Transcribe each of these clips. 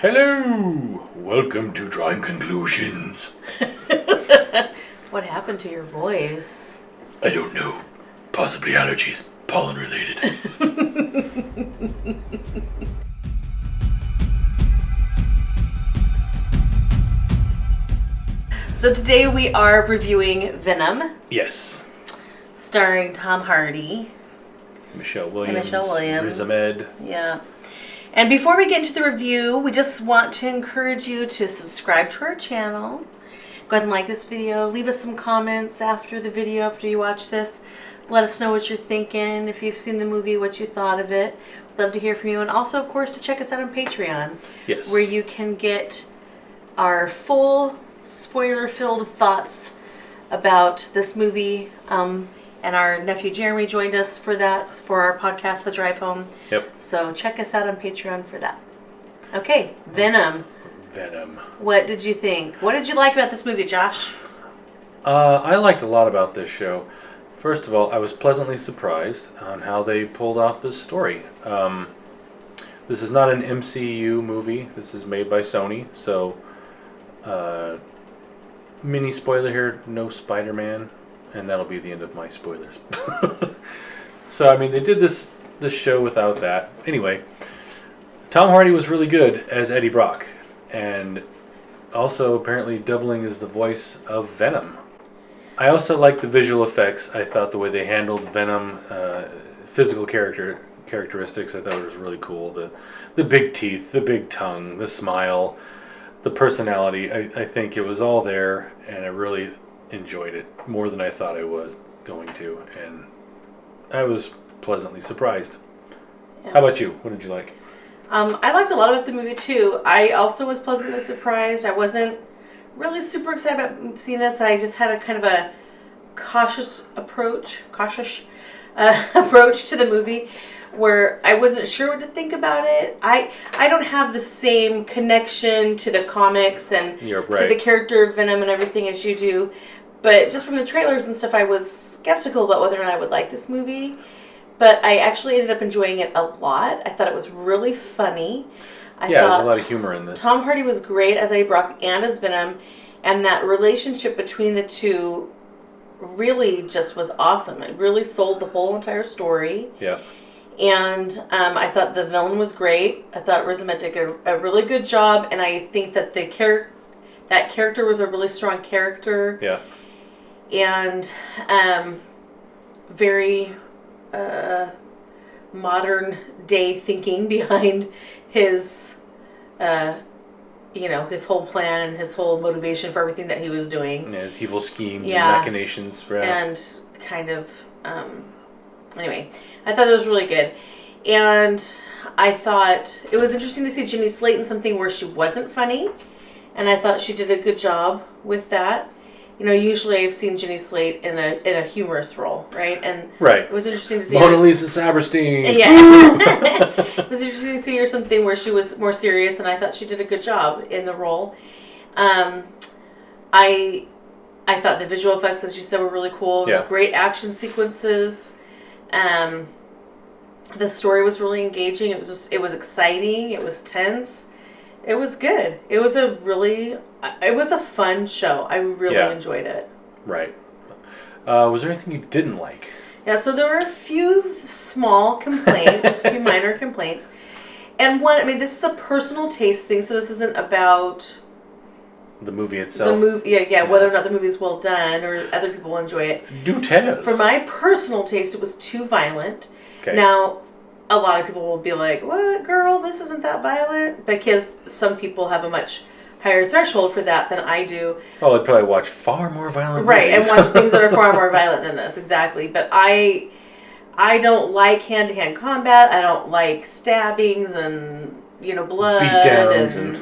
Hello! Welcome to Drawing Conclusions. What happened to your voice? I don't know. Possibly allergies. Pollen related. So today we are reviewing Venom, Yes. starring Tom Hardy. Michelle Williams. Williams. Riz Ahmed. Yeah. And before we get into the review, we just want to encourage you to subscribe to our channel. Go ahead and like this video. Leave us some comments after the video, after you watch this. Let us know what you're thinking. If you've seen the movie, what you thought of it. We'd love to hear from you. And also, of course, to check us out on Patreon. Yes. Where you can get our full spoiler-filled thoughts about this movie. And our nephew Jeremy joined us for that, for our podcast, The Drive Home. Yep. So check us out on Patreon for that. Okay, Venom. Venom. What did you think? What did you like about this movie, Josh? I liked a lot about this show. First of all, I was pleasantly surprised on how they pulled off this story. This is not an MCU movie. This is made by Sony. So, mini spoiler here, no Spider-Man. And that'll be the end of my spoilers. So, I mean, they did this show without that. Anyway, Tom Hardy was really good as Eddie Brock. And also apparently doubling as the voice of Venom. I also liked the visual effects. I thought the way they handled Venom, physical characteristics, I thought it was really cool. The big teeth, the big tongue, the smile, the personality. I think it was all there, and I really enjoyed it more than I thought I was going to, and I was pleasantly surprised. Yeah. How about you? What did you like? I liked a lot about the movie too. I also was pleasantly surprised. I wasn't really super excited about seeing this. I just had a kind of a cautious approach to the movie, where I wasn't sure what to think about it. I don't have the same connection to the comics and You're right. to the character of Venom and everything as you do. But just from the trailers and stuff, I was skeptical about whether or not I would like this movie. But I actually ended up enjoying it a lot. I thought it was really funny. There's a lot of humor in this. Tom Hardy was great as Eddie Brock and as Venom. And that relationship between the two really just was awesome. It really sold the whole entire story. Yeah. And I thought the villain was great. I thought Riz Ahmed did a really good job. And I think that that character was a really strong character. Yeah. And very modern day thinking behind his his whole plan and his whole motivation for everything that he was doing. Yeah, his evil schemes and machinations. Right? And kind of anyway, I thought it was really good. And I thought it was interesting to see Jenny Slate in something where she wasn't funny, and I thought she did a good job with that. Usually I've seen Jenny Slate in a humorous role, right? And right. It was interesting to see Mona Lisa Saberstein. Yeah. It was interesting to see her something where she was more serious, and I thought she did a good job in the role. I thought the visual effects, as you said, were really cool. It was great action sequences. The story was really engaging. It was exciting. It was tense. It was good. It was a fun show. I really enjoyed it. Right. Was there anything you didn't like? Yeah, so there were a few small complaints, a few minor complaints. And this is a personal taste thing, so this isn't about the movie itself. Whether or not the movie is well done or other people will enjoy it. Do tell. For my personal taste, it was too violent. Okay. Now, a lot of people will be like, "What, girl? This isn't that violent," because some people have a much higher threshold for that than I do. Oh, I'd probably watch far more violent movies. And watch things that are far more violent than this, exactly. But I don't like hand-to-hand combat. I don't like stabbings and blood. Beatdowns and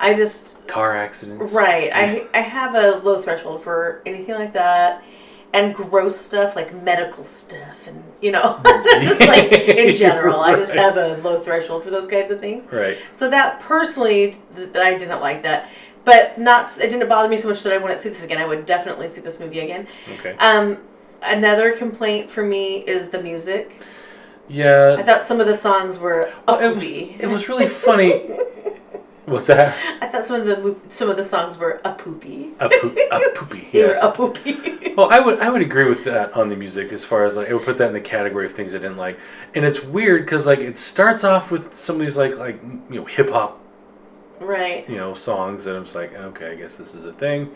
I just car accidents. Right. I have a low threshold for anything like that. And gross stuff, like medical stuff, and just like in general, I just have a low threshold for those kinds of things. Right. So that personally, I didn't like that, but it didn't bother me so much that I wouldn't see this again. I would definitely see this movie again. Okay. Another complaint for me is the music. Yeah. I thought some of the songs were uppity. It was really funny. What's that? I thought some of the songs were a poopy. A poopy. They Yes. were a poopy. Well, I would agree with that on the music as far as like I would put that in the category of things I didn't like, and it's weird because like it starts off with some of these like hip hop Right. songs that I'm just like, okay, I guess this is a thing.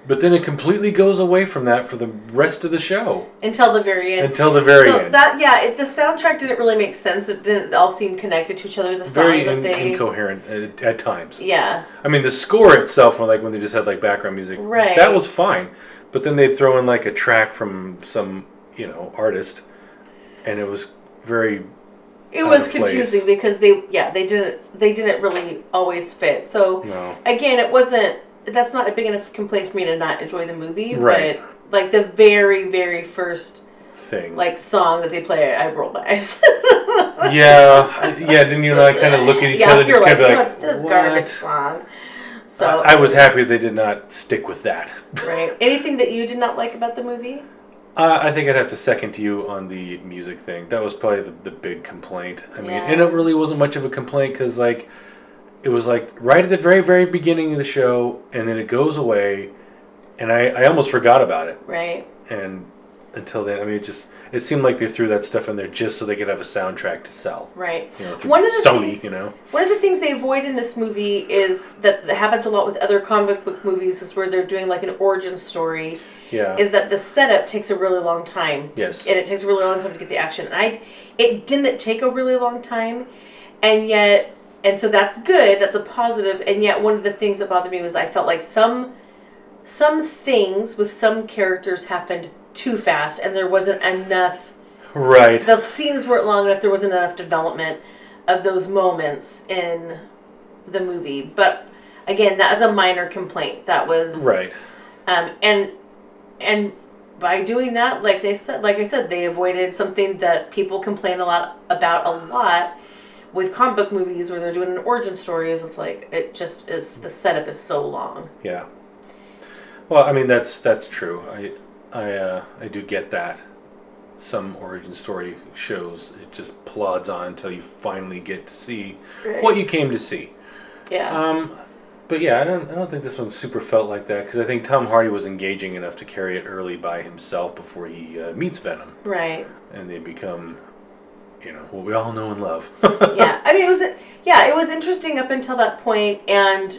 But then it completely goes away from that for the rest of the show. Until the very end. Until the very end. The soundtrack didn't really make sense. It didn't all seem connected to each other. The songs Very incoherent at times. Yeah. I mean, the score itself, when they just had like background music, right. that was fine. But then they'd throw in like a track from some, artist, and it was very. It was confusing because they didn't really always fit. So again, it wasn't. That's not a big enough complaint for me to not enjoy the movie. Right. But like the very, very first thing, like song that they play, I roll my eyes. yeah. Didn't you like kind of look at each other, just kind of what's this garbage song? So I was happy they did not stick with that. Right. Anything that you did not like about the movie? I think I'd have to second you on the music thing. That was probably the big complaint. I mean, and it really wasn't much of a complaint because like. It was like right at the very, very beginning of the show, and then it goes away, and I almost forgot about it. Right. And until then, I mean, it seemed like they threw that stuff in there just so they could have a soundtrack to sell. Right. Through one of the Sony, things, One of the things they avoid in this movie is that happens a lot with other comic book movies is where they're doing like an origin story. Yeah. Is that the setup takes a really long time. Yes. And it takes a really long time to get the action. And it didn't take a really long time, and so that's good. That's a positive. And yet, one of the things that bothered me was I felt like some things with some characters happened too fast, and there wasn't enough. Right. The scenes weren't long enough. There wasn't enough development of those moments in the movie. But again, that was a minor complaint. That was right. And by doing that, like I said, they avoided something that people complain about a lot. With comic book movies where they're doing an origin story, it's like it just is the setup is so long. Yeah. Well, I mean that's true. I do get that. Some origin story shows it just plods on until you finally get to see what you came to see. Yeah. But yeah, I don't think this one super felt like that because I think Tom Hardy was engaging enough to carry it early by himself before he meets Venom. Right. And they become. What we all know and love. Yeah, I mean, it was interesting up until that point, and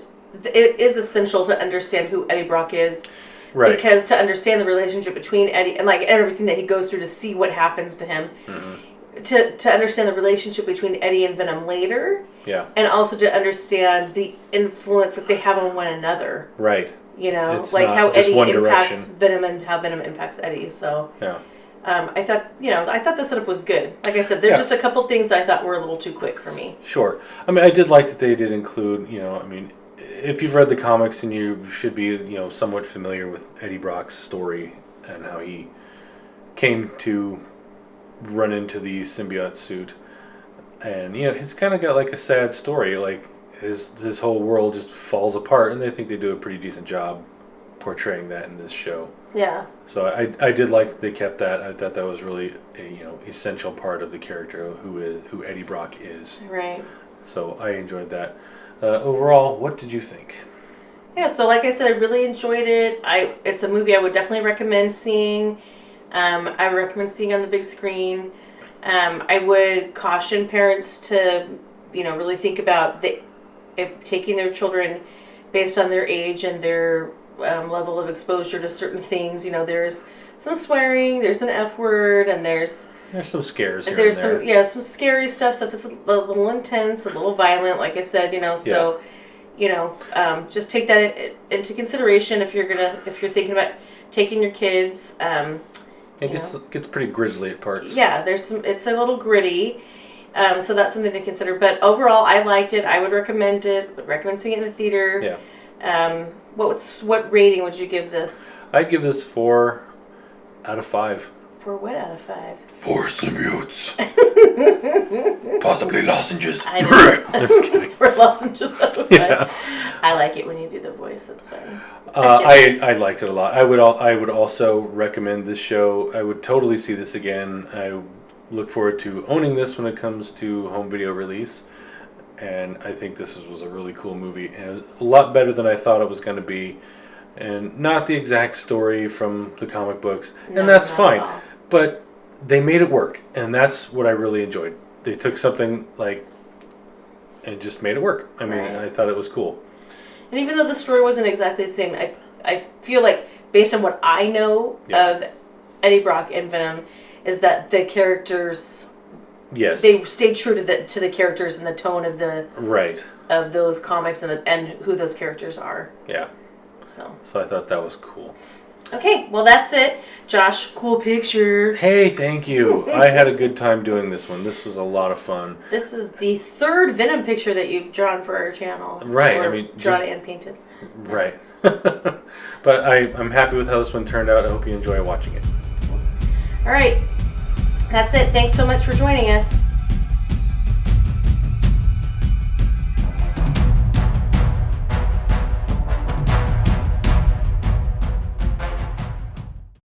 it is essential to understand who Eddie Brock is, right? Because to understand the relationship between Eddie and like everything that he goes through to see what happens to him, to understand the relationship between Eddie and Venom later, and also to understand the influence that they have on one another, right? It's like how Eddie impacts Venom and how Venom impacts Eddie. So yeah. I thought the setup was good. Like I said, there's just a couple things that I thought were a little too quick for me. Sure. I mean, I did like that they did include, if you've read the comics and you should be, somewhat familiar with Eddie Brock's story and how he came to run into the symbiote suit. And, he's kind of got like a sad story. Like his whole world just falls apart, and I think they do a pretty decent job portraying that in this show. Yeah. So I did like that they kept that. I thought that was really a essential part of the character who Eddie Brock is. Right. So I enjoyed that. Overall, what did you think? Yeah, so like I said, I really enjoyed it. It's a movie I would definitely recommend seeing. I recommend seeing on the big screen. I would caution parents to, really think about if taking their children based on their age and their level of exposure to certain things. There's some swearing, there's an F word, and there's some scares here there's and there. some scary stuff that's a little intense, a little violent, like I said, so just take that into consideration if you're thinking about taking your kids. It gets pretty grisly at parts. Yeah, it's a little gritty. So that's something to consider. But overall, I liked it. I would recommend it. Would recommend seeing it in the theater. Yeah. What rating would you give this? I'd give this 4 out of 5. For what out of 5? 4 symbiotes. Possibly lozenges. I know. I'm just kidding. 4 lozenges out of 5. Yeah. I like it when you do the voice. That's fine. I liked it a lot. I would also recommend this show. I would totally see this again. I look forward to owning this when it comes to home video release. and I think this was a really cool movie, and it was a lot better than I thought it was going to be, and not the exact story from the comic books, No, and that's not fine, at all. but they made it work, and that's what I really enjoyed. They took something and just made it work. I mean, Right. I thought it was cool. And even though the story wasn't exactly the same, I feel like based on what I know of Eddie Brock and Venom, is that the characters, Yes. they stayed true to the characters and the tone of Right. those comics and who those characters are. Yeah. So I thought that was cool. okay, well that's it, Josh. Cool picture. Hey, thank you. I had a good time doing this one. This was a lot of fun. This is the third Venom picture that you've drawn for our channel. Right, Or I mean, drawn just- and painted. Right. But I'm happy with how this one turned out. I hope you enjoy watching it. All right, that's it. Thanks so much for joining us.